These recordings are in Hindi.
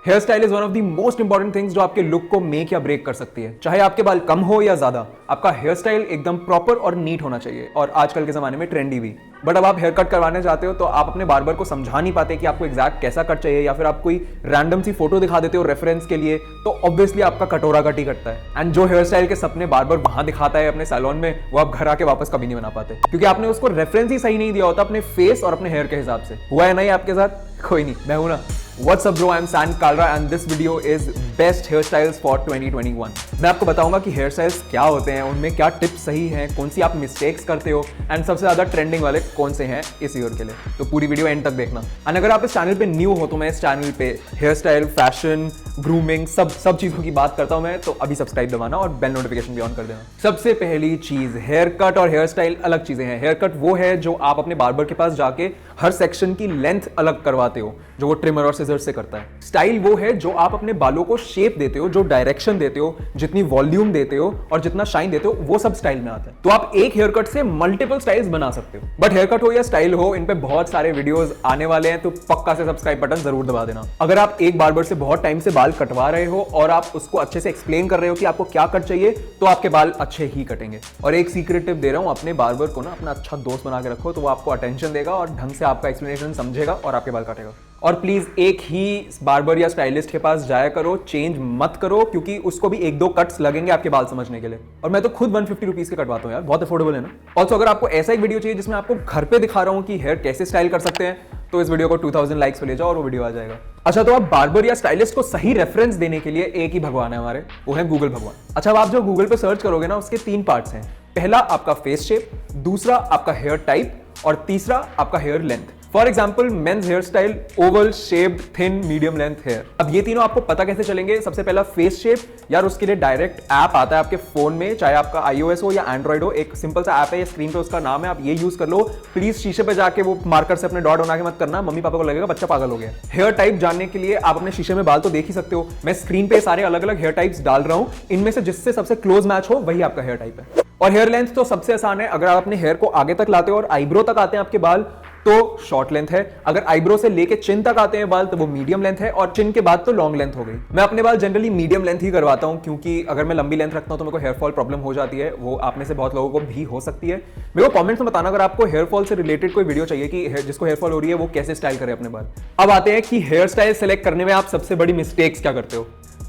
Hair style is one of the most important things जो आपके लुक को मेक या ब्रेक कर सकती है। चाहे आपके बाल कम हो या ज्यादा, आपका हेयर स्टाइल एकदम प्रॉपर और नीट होना चाहिए, और आजकल के जमाने में ट्रेंडी भी। बट अब आप हेयर कट करवाने जाते हो तो आप अपने बार्बर को समझा नहीं पाते कि आपको एग्जैक्ट कैसा कट चाहिए, या फिर आप कोई रैंडम सी फोटो दिखा देते हो रेफरेंस के लिए, तो ऑब्वियसली आपका कटोरा कट ही कटता है। एंड जो हेयर स्टाइल के सपने बार्बर वहां दिखाता है अपने सैलून में, वो आप घर आके वापस कभी नहीं बना पाते, क्योंकि आपने उसको रेफरेंस ही सही नहीं दिया होता अपने फेस और अपने हेयर के हिसाब से। हुआ है नहीं आपके साथ? कोई नहीं, मैं हूं ना। What's up bro, I'm San Kalra and this video is best hairstyles for 2021। मैं आपको बताऊंगा कि हेयर स्टाइल्स क्या होते हैं, उनमें क्या टिप्स सही हैं, कौन सी आप मिस्टेक्स करते हो, एंड सबसे ज्यादा ट्रेंडिंग वाले कौन से हैं इस ईयर के लिए। तो पूरी वीडियो एंड तक देखना। एंड अगर आप इस चैनल पे न्यू हो तो मैं इस चैनल पे हेयर स्टाइल, फैशन, ग्रूमिंग, सब चीजों की बात करता हूं मैं, तो अभी सब्सक्राइब दबाना और बेल नोटिफिकेशन भी ऑन कर देना। सबसे पहली चीज, हेयर कट और हेयर स्टाइल अलग चीजें हैं। हेयर कट वो है जो आप अपने बार्बर के पास जाके हर सेक्शन की लेंथ अलग करवाते हो, जो वो ट्रिमर और सिजर से करता है। स्टाइल वो है जो आप अपने बालों को शेप देते हो, जो डायरेक्शन देते हो, जितनी वॉल्यूम देते हो और जितना शाइन देते हो, वो सब स्टाइल में आता है। तो आप एक हेयर कट से मल्टीपल स्टाइल्स बना सकते हो। बट हेयर कट हो या स्टाइल हो, इन पे बहुत सारे वीडियोस आने वाले हैं, तो पक्का से सब्सक्राइब बटन जरूर दबा देना। अगर आप एक बार्बर से बहुत टाइम से बाल कटवा रहे हो और आप उसको अच्छे से एक्सप्लेन कर रहे हो कि आपको क्या कट चाहिए, तो आपके बाल अच्छे ही कटेंगे। और एक सीक्रेट टिप दे रहा हूं, अपने बार्बर को ना अपना अच्छा दोस्त बना के रखो, तो वो आपको अटेंशन देगा और ढंग से आपका एक्सप्लेनेशन समझेगा और आपके बाल काटेगा। और प्लीज एक ही बार्बर या स्टाइलिस्ट के पास जाया करो, चेंज मत करो, क्योंकि उसको भी एक दो कट्स लगेंगे आपके बाल समझने के लिए। और मैं तो खुद 150 रुपीज के कटवाता हूँ यार, बहुत अफोर्डेबल है ना। ऑल्सो अगर आपको ऐसा एक वीडियो चाहिए जिसमें आपको घर पे दिखा रहा हूँ कि हेयर कैसे स्टाइल कर सकते हैं, तो इस वीडियो को 2000 लाइक्स पे ले जाओ और वो वीडियो आ जाएगा। अच्छा, तो आप बार्बर या स्टाइलिस्ट को सही रेफरेंस देने के लिए एक ही भगवान है हमारे, वो है गूगल भगवान। अच्छा, अब आप जो गूगल पे सर्च करोगे ना, उसके 3 पार्ट्स हैं। पहला आपका फेस शेप, दूसरा आपका हेयर टाइप, और तीसरा आपका hair length. For example, men's hair style, oval, shaped, thin, medium length hair. अब ये तीनों आपको पता कैसे चलेंगे? सबसे पहला फेस शेप, यार उसके लिए डायरेक्ट ऐप आता है आपके फोन में, चाहे आपका iOS हो या एंड्रॉइड हो। एक सिंपल सा ऐप है, ये स्क्रीन पे उसका नाम है, आप ये यूज कर लो। प्लीज शीशे पे जाके वो मार्कर से अपने डॉट बना के मत करना, मम्मी पापा को लगेगा बच्चा पागल हो गया। हेयर टाइप जानने के लिए आप अपने शीशे में बाल तो देख ही सकते हो, मैं स्क्रीन पे सारे अलग अलग हेयर टाइप्स डाल रहा हूं, इनमें से जिससे सबसे क्लोज मैच हो वही आपका हेयर टाइप है। और हेयर लेंथ तो सबसे आसान है, अगर आप अपने हेयर को आगे तक लाते हो और आईब्रो तक आते हैं आपके बाल, तो शॉर्ट लेंथ है। अगर आईब्रो से लेके चिन तक आते हैं बाल, तो वो मीडियम लेंथ है, और चिन के बाद तो लॉन्ग लेंथ हो गई। मैं अपने बाल जनरली मीडियम लेंथ ही करवाता हूं, क्योंकि अगर मैं लंबी लेंथ रखता हूं तो मेरे को हेयर फॉल प्रॉब्लम हो जाती है। वो आप में से बहुत लोगों को भी हो सकती है। मेरे को कमेंट्स में बताना अगर आपको हेयर फॉल से रिलेटेड कोई वीडियो चाहिए कि जिसको हेयर फॉल हो रही है वो कैसे स्टाइल करे अपने बाल। अब आते हैं कि हेयर स्टाइल सेलेक्ट करने में आप सबसे बड़ी मिस्टेक्स क्या करते हो।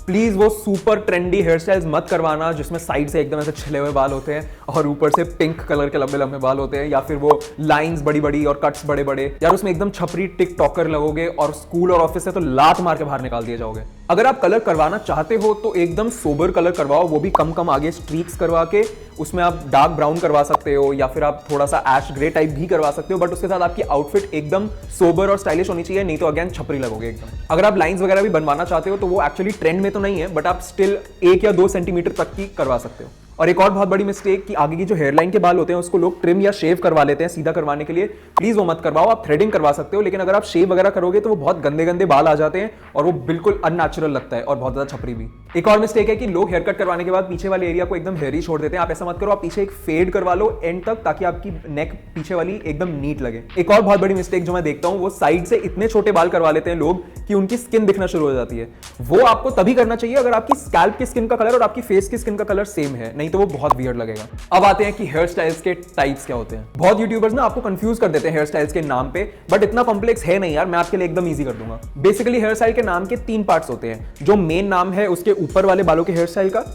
प्लीज वो सुपर ट्रेंडी हेयर स्टाइल्स मत करवाना जिसमें साइड से एकदम ऐसे छिले हुए बाल होते हैं और ऊपर से पिंक कलर के लंबे लंबे बाल होते हैं, या फिर वो लाइंस बड़ी बड़ी और कट्स बड़े बड़े। यार उसमें एकदम छपरी टिकटॉकर लगोगे और स्कूल और ऑफिस से तो लात मार के बाहर निकाल दिए जाओगे। अगर आप कलर करवाना चाहते हो तो एकदम सोबर कलर करवाओ, वो भी कम आगे स्ट्रीक्स करवा के, उसमें आप डार्क ब्राउन करवा सकते हो, या फिर आप थोड़ा सा ऐश ग्रे टाइप भी करवा सकते हो। बट उसके साथ आपकी आउटफिट एकदम सोबर और स्टाइलिश होनी चाहिए, नहीं तो अगेन छपरी लगोगे एकदम। अगर आप लाइंस वगैरह भी बनवाना चाहते हो तो वो एक्चुअली ट्रेंड में तो नहीं है, बट आप स्टिल 1 या 2 सेंटीमीटर तक की करवा सकते हो। और एक और बहुत बड़ी मिस्टेक कि आगे की जो हेयरलाइन के बाल होते हैं उसको लोग ट्रिम या शेव करवा लेते हैं सीधा करवाने के लिए। प्लीज वो मत करवाओ, आप थ्रेडिंग करवा सकते हो, लेकिन अगर आप शेव वगैरह करोगे तो वो बहुत गंदे गंदे बाल आ जाते हैं और वो बिल्कुल अननेचुरल लगता है और बहुत ज्यादा छपरी भी। एक और मिस्टेक है कि लोग हेयर कट करवाने के बाद पीछे वाले एरिया को एकदम हेयरी छोड़ देते हैं। आप ऐसा मत करो, आप पीछे एक फेड करवा लो एंड तक, ताकि आपकी नेक पीछे वाली एकदम नीट लगे। एक और बहुत बड़ी मिस्टेक जो मैं देखता हूं, वो साइड से इतने छोटे बाल करवा लेते हैं लोग कि उनकी स्किन दिखना शुरू हो जाती है। वो आपको तभी करना चाहिए अगर आपकी स्कैल्प की स्किन का कलर और आपकी फेस की स्किन का कलर सेम है, नहीं तो वो बहुत वियर्ड लगेगा। अब आते हैं कि हेयर स्टाइल्स के टाइप्स क्या होते हैं। बहुत यूट्यूबर्स ना आपको कंफ्यूज कर देते हैं हेयर स्टाइल्स के नाम पे, बट इतना कॉम्प्लेक्स है नहीं यार, मैं आपके लिए एकदम इजी कर दूंगा। बेसिकली हेयर स्टाइल के नाम के 3 पार्ट्स होते हैं। जो मेन नाम है उसके ऊपर वाले बालों के हेयर स्टाइल का,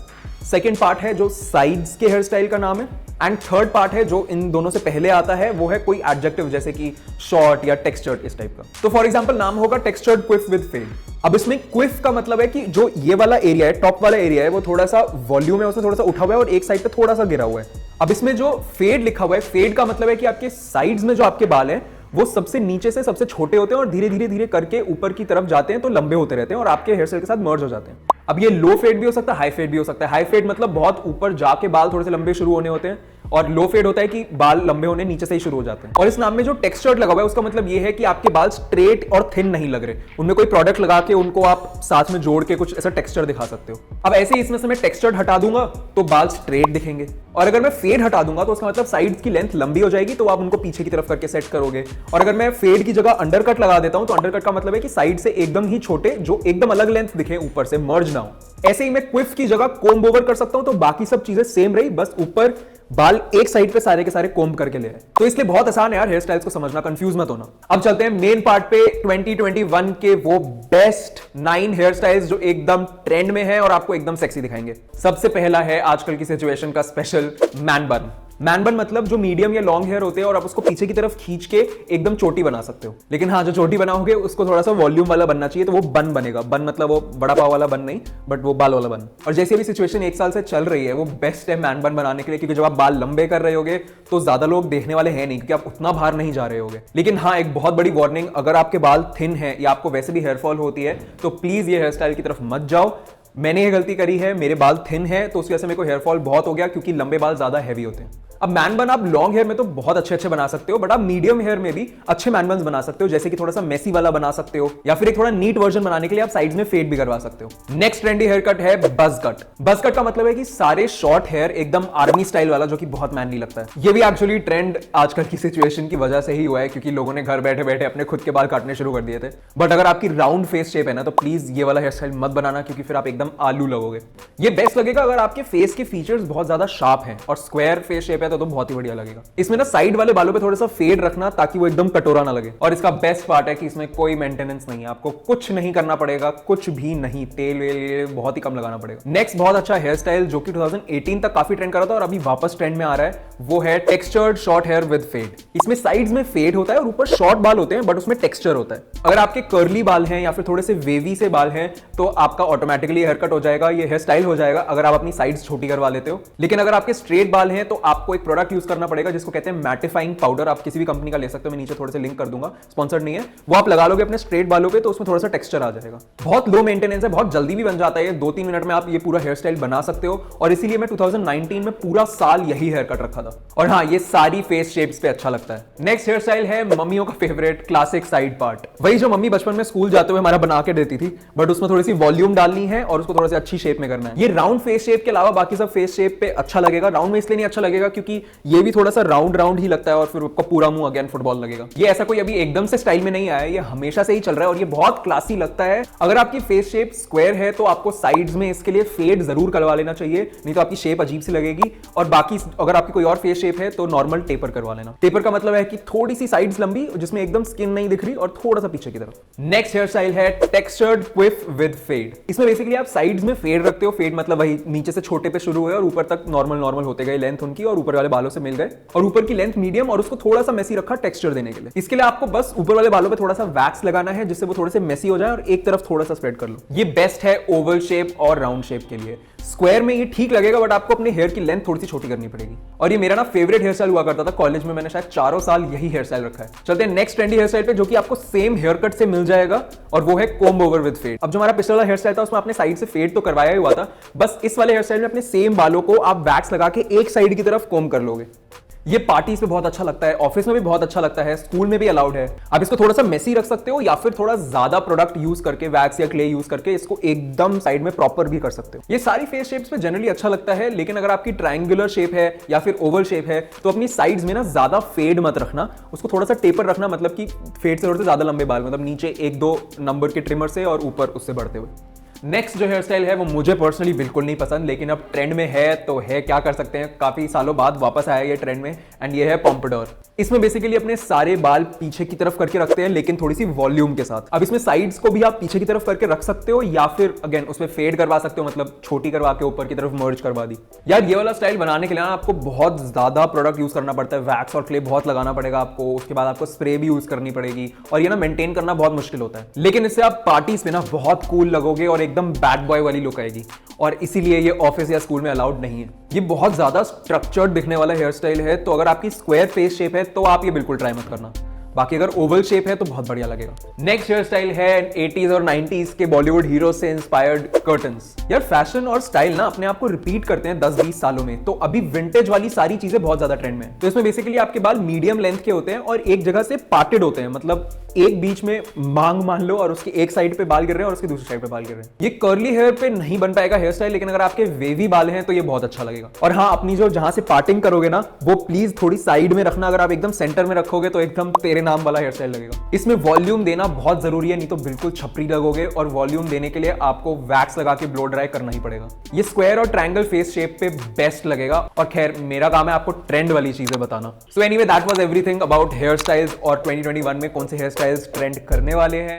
सेकेंड पार्ट है जो साइड्स के हेयर स्टाइल का नाम है, एंड थर्ड पार्ट है जो इन दोनों से पहले आता है, वो है कोई एडजेक्टिव जैसे कि शॉर्ट या टेक्सचर्ड, इस टाइप का। तो फॉर एग्जांपल नाम होगा टेक्सचर्ड क्विफ विद फेड। अब इसमें क्विफ का मतलब है कि जो ये वाला एरिया है, टॉप वाला एरिया है, वो थोड़ा सा वॉल्यूम है उसमें थोड़ा सा उठा हुआ है और एक साइड पे थोड़ा सा गिरा हुआ है। अब इसमें जो फेड लिखा हुआ है, फेड का मतलब है कि आपके साइड्स में जो आपके बाल हैं वो सबसे नीचे से सबसे छोटे होते हैं और धीरे धीरे धीरे करके ऊपर की तरफ जाते हैं, तो लंबे होते रहते हैं और आपके हेयर स्टाइल के साथ मर्ज हो जाते हैं। अब ये लो फेड भी हो सकता है, हाई फेड भी हो सकता है। हाई फेड मतलब बहुत ऊपर जाके बाल थोड़े से लंबे शुरू होने होते हैं, और लो फेड होता है कि बाल लंबे होने नीचे से ही शुरू हो जाते हैं। और इस नाम में जो टेक्सचर्ड लगा हुआ है उसका मतलब ये है कि आपके बाल स्ट्रेट और थिन नहीं लग रहे, उनमें कोई प्रोडक्ट लगा के उनको आप साथ में जोड़ के कुछ ऐसा टेक्सचर दिखा सकते हो। अब ऐसे ही इसमें से मैं टेक्सचर्ड हटा दूंगा तो बाल स्ट्रेट दिखेंगे, और अगर मैं फेड हटा दूंगा तो उसका मतलब साइड्स की लेंथ लंबी हो जाएगी, तो आप उनको पीछे की तरफ करके सेट करोगे। और अगर मैं फेड की जगह अंडरकट लगा देता हूं तो अंडरकट का मतलब है कि साइड से एकदम ही छोटे, जो एकदम अलग लेंथ दिखे, ऊपर से मर्ज ना हो। ऐसे ही मैं क्विफ की जगह कोम्ब ओवर कर सकता हूं, तो बाकी सब चीजें सेम रही, बस ऊपर बाल एक साइड पे सारे के सारे कोम्ब करके ले रहे हैं। तो इसलिए बहुत आसान है यार हेयर स्टाइल्स को समझना, कंफ्यूज मत होना। अब चलते हैं मेन पार्ट पे, 2021 के वो बेस्ट 9 हेयर स्टाइल्स जो एकदम ट्रेंड में है और आपको एकदम सेक्सी दिखाएंगे। सबसे पहला है आजकल की सिचुएशन का स्पेशल मैन बन। मैन बन मतलब जो मीडियम या लॉन्ग हेयर होते हैं और आप उसको पीछे की तरफ खींच के एकदम चोटी बना सकते हो। लेकिन हाँ, जो चोटी बनाओगे उसको थोड़ा सा वॉल्यूम वाला बनना चाहिए, तो वो बन बनेगा। बन मतलब वो बड़ा पाव वाला बन नहीं, बट वो बाल वाला बन। और जैसे अभी सिचुएशन 1 साल से चल रही है, वो बेस्ट है मैन बन बनाने के लिए, क्योंकि जब आप बाल लंबे कर रहे होगे तो ज्यादा लोग देखने वाले हैं नहीं, क्योंकि आप उतना भार नहीं जा रहे होगे। लेकिन हाँ, एक बहुत बड़ी वार्निंग, अगर आपके बाल थिन है या आपको वैसे भी हेयरफॉल होती है तो प्लीज ये हेयर स्टाइल की तरफ मत जाओ। मैंने ये गलती करी है, मेरे बाल थिन है तो उसकी वजह से मेरे को हेयरफॉल बहुत हो गया, क्योंकि लंबे बाल ज्यादा हैवी होते हैं। अब मैन बन आप लॉन्ग हेयर में तो बहुत अच्छे बना सकते हो, बट आप मीडियम हेयर में भी अच्छे मैन बन बना सकते हो, जैसे कि थोड़ा सा मेसी वाला बना सकते हो, या फिर एक थोड़ा नीट वर्जन बनाने के लिए आप साइड्स में फेड भी करवा सकते हो। नेक्स्ट ट्रेंडी हेयर कट है बज कट। बज कट का मतलब है कि सारे शॉर्ट हेयर एकदम आर्मी स्टाइल वाला, जो कि बहुत मैनली लगता है। ये भी एक्चुअली ट्रेंड आजकल की सिचुएशन की वजह से ही हुआ है, क्योंकि लोगों ने घर बैठे बैठे अपने खुद के बाल काटने शुरू कर दिए थे। बट अगर आपकी राउंड फेस शेप है ना, तो प्लीज ये वाला हेयर स्टाइल मत बनाना, क्योंकि फिर आप एकदम आलू लगोगे। ये बेस्ट लगेगा अगर आपके फेस के फीचर्स बहुत ज्यादा शार्प हैं और स्क्वायर फेस शेप है तो बहुत ही बढ़िया लगेगा। इसमें ना साइड वाले बालों पे थोड़ा सा फेड रखना, ताकि वो एकदम कटोरा ना लगे। और इसका बेस्ट पार्ट है कि इसमें कोई मेंटेनेंस नहीं है, आपको कुछ नहीं करना पड़ेगा, कुछ भी नहीं, तेल वेल बहुत ही कम लगाना पड़ेगा। नेक्स्ट बहुत अच्छा हेयर स्टाइल जो कि 2018 तक काफी ट्रेंड कर रहा था और अभी वापस ट्रेंड में आ रहा है, वो है textured short hair with fade. इसमें साइड्स में फेड होता है और ऊपर शॉर्ट बाल होते हैं, बट उसमें टेक्सचर होता है। अगर आपके कर्ली बाल हैं या फिर थोड़े से वेवी से बाल हैं तो आपका ऑटोमेटिकली हेयर कट हो जाएगा, ये हेयर स्टाइल हो जाएगा अगर आप अपनी साइड्स छोटी करवा लेते हो। लेकिन अगर आपके स्ट्रेट बाल हैं तो आपको एक प्रोडक्ट यूज करना पड़ेगा जिसको कहते हैं मैटिफाइंग पाउडर। आप किसी भी कंपनी का ले सकते हो, मैं नीचे थोड़े से लिंक कर दूंगा, स्पॉन्सर्ड नहीं है। वो आप लगा लोगे अपने स्ट्रेट बालों पे तो उसमें थोड़ा सा टेक्सचर आ जाएगा। बहुत लो मेंटेनेंस है, बहुत जल्दी भी बन जाता है, 2-3 मिनट में आप ये पूरा हेयर स्टाइल बना सकते हो। और इसीलिए मैं 2019 में पूरा साल यही हेयर कट रखा था। और हाँ, ये सारी फेस शेप्स पे अच्छा लगता है। नेक्स्ट हेयर स्टाइल है मम्मियों का फेवरेट क्लासिक साइड पार्ट। वही जो मम्मी बचपन में स्कूल जाते हुए हमारा बना के देती थी, बट उसमें थोड़ी सी वॉल्यूम डालनी है और उसको थोड़ा सी अच्छी शेप में करना है। ये राउंड फेस शेप के अलावा बाकी सब फेस शेप पे अच्छा लगेगा। राउंड में इसलिए नहीं अच्छा लगेगा क्योंकि ये भी थोड़ा सा राउंड राउंड ही लगता है और फिर आपका पूरा मुंह अगेन फुटबॉल लगेगा। ये ऐसा कोई अभी एकदम से स्टाइल में नहीं आया है, ये हमेशा से ही चल रहा है और ये बहुत क्लासी लगता है। अगर आपकी फेस शेप स्क्वायर है तो आपको साइड्स में इसके लिए फेड जरूर करवा लेना चाहिए, नहीं तो आपकी शेप अजीब सी लगेगी। और बाकी अगर आपकी कोई और फेस शेप है तो नॉर्मल टेपर करवा लेना। टेपर का मतलब है कि थोड़ी सी साइड्स लंबी जिसमें एकदम स्किन नहीं दिख रही और थोड़ा सा पीछे की तरफ। नेक्स्ट हेयर स्टाइल है टेक्सचर्ड क्विफ विद फेड। इसमें बेसिकली आप साइड्स में फेड रखते हो। फेड मतलब वही नीचे से छोटे पे शुरू हुए और ऊपर तक नॉर्मल होते गए लेंथ उनकी, और ऊपर वाले बालों से मिल गए और ऊपर की लेंथ मीडियम और उसको थोड़ा सा मेसी रखा टेक्सचर देने के लिए। इसके लिए आपको बस ऊपर वाले बालों पे थोड़ा सा वैक्स लगाना है जिससे वो थोड़े से मेसी हो जाए और एक तरफ थोड़ा सा स्प्रेड कर लो। ये बेस्ट है ओवल शेप और राउंड शेप के लिए। स्क्वायर में ये ठीक लगेगा बट आपको अपने हेयर की लेंथ थोड़ी सी छोटी करनी पड़ेगी। और ये मेरा ना फेवरेट हेयर स्टाइल हुआ करता था कॉलेज में, मैंने शायद 4 साल यही हेयर स्टाइल रखा है। चलते हैं नेक्स्ट ट्रेंडी हेयर स्टाइल पे जो कि आपको सेम हेयर कट से मिल जाएगा और वो है कोम्ब ओवर विद फेड। अब जो हमारा पिछला वाला हेयर स्टाइल था उसमें आपने साइड से फेड तो करवाया ही हुआ था, बस इस वाले हेयर स्टाइल में अपने सेम बालों को आप वैक्स लगा के एक साइड की तरफ कोम्ब कर लोगे। ये पार्टीज पे बहुत अच्छा लगता है, ऑफिस में भी बहुत अच्छा लगता है, स्कूल में भी अलाउड है। आप इसको थोड़ा सा मेसी रख सकते हो या फिर थोड़ा ज्यादा प्रोडक्ट यूज करके, वैक्स या क्ले यूज करके इसको एकदम साइड में प्रॉपर भी कर सकते हो। ये सारी फेस शेप्स पे जनरली अच्छा लगता है, लेकिन अगर आपकी ट्रायंगुलर शेप है या फिर ओवल शेप है तो अपनी साइड्स में ना ज्यादा फेड मत रखना, उसको थोड़ा सा टेपर रखना, मतलब कि फेड से थोड़े से ज्यादा लंबे बाल, मतलब नीचे 1-2 नंबर के ट्रिमर से और ऊपर उससे बढ़ते हुए। नेक्स्ट जो हेयर स्टाइल है वो मुझे पर्सनली बिल्कुल नहीं पसंद, लेकिन अब ट्रेंड में है तो है, क्या कर सकते हैं, काफी सालों बाद वापस आया ये ट्रेंड में, एंड ये है पोम्पाडोर। इसमें बेसिकली अपने सारे बाल पीछे की तरफ करके रखते हैं, लेकिन थोड़ी सी वॉल्यूम के साथ। अब इसमें साइड्स को भी आप पीछे की तरफ करके रख सकते हो या फिर अगेन उसमें फेड करवा सकते हो, मतलब छोटी करवा के ऊपर की तरफ मर्ज करवा दी। यार ये वाला स्टाइल बनाने के लिए ना आपको बहुत ज्यादा प्रोडक्ट यूज करना पड़ता है, वैक्स और क्ले बहुत लगाना पड़ेगा आपको, उसके बाद आपको स्प्रे भी यूज करनी पड़ेगी और ये ना मेंटेन करना बहुत मुश्किल होता है। लेकिन इससे आप पार्टीज में ना बहुत कूल लगोगे और एकदम बैड बॉय वाली लुक आएगी, और इसीलिए ये ऑफिस या स्कूल में अलाउड नहीं है। ये बहुत ज्यादा स्ट्रक्चर्ड दिखने वाला हेयर स्टाइल है, तो अगर आपकी स्क्वायर फेस शेप है तो आप ये बिल्कुल ट्राई मत करना। बाकी अगर ओवल शेप है तो बहुत बढ़िया लगेगा। नेक्स्ट हेयर स्टाइल है 80s और 90s के बॉलीवुड हीरो से इंस्पायर्ड कर्टन्स। यार फैशन और स्टाइल ना अपने आप को रिपीट करते हैं 10-20 सालों में, तो अभी विंटेज वाली सारी चीजें बहुत ज्यादा ट्रेंड में है। तो इसमें बेसिकली आपके बाल मीडियम लेंथ के होते हैं और एक जगह से पार्टेड होते हैं, मतलब एक बीच में मांग मान लो और उसकी एक साइड पे बाल गिर रहे हैं और उसकी दूसरी साइड पे बाल गिर रहे हैं। ये कर्ली हेयर पे नहीं बन पाएगा हेयर स्टाइल, लेकिन अगर आपके वेवी बाल हैं तो ये बहुत अच्छा लगेगा। और हाँ, अपनी जो जहां से पार्टिंग करोगे ना वो प्लीज थोड़ी साइड में रखना। अगर आप एकदम सेंटर में रखोगे तो एकदम तेरे नाम वाला हेयर स्टाइल लगेगा। इसमें वॉल्यूम देना बहुत जरूरी है, नहीं तो बिल्कुल छपरी लगोगे, और वॉल्यूम देने के लिए आपको वैक्स लगा के ब्लो ड्राई करना ही पड़ेगा। ये स्क्वायर और ट्रायंगल फेस शेप पे बेस्ट लगेगा। और खैर मेरा काम है आपको ट्रेंड वाली चीजें बताना। So anyway that was everything about hair styles और 2021 में कौन से हेयर स्टाइल्स ट्रेंड करने वाले हैं।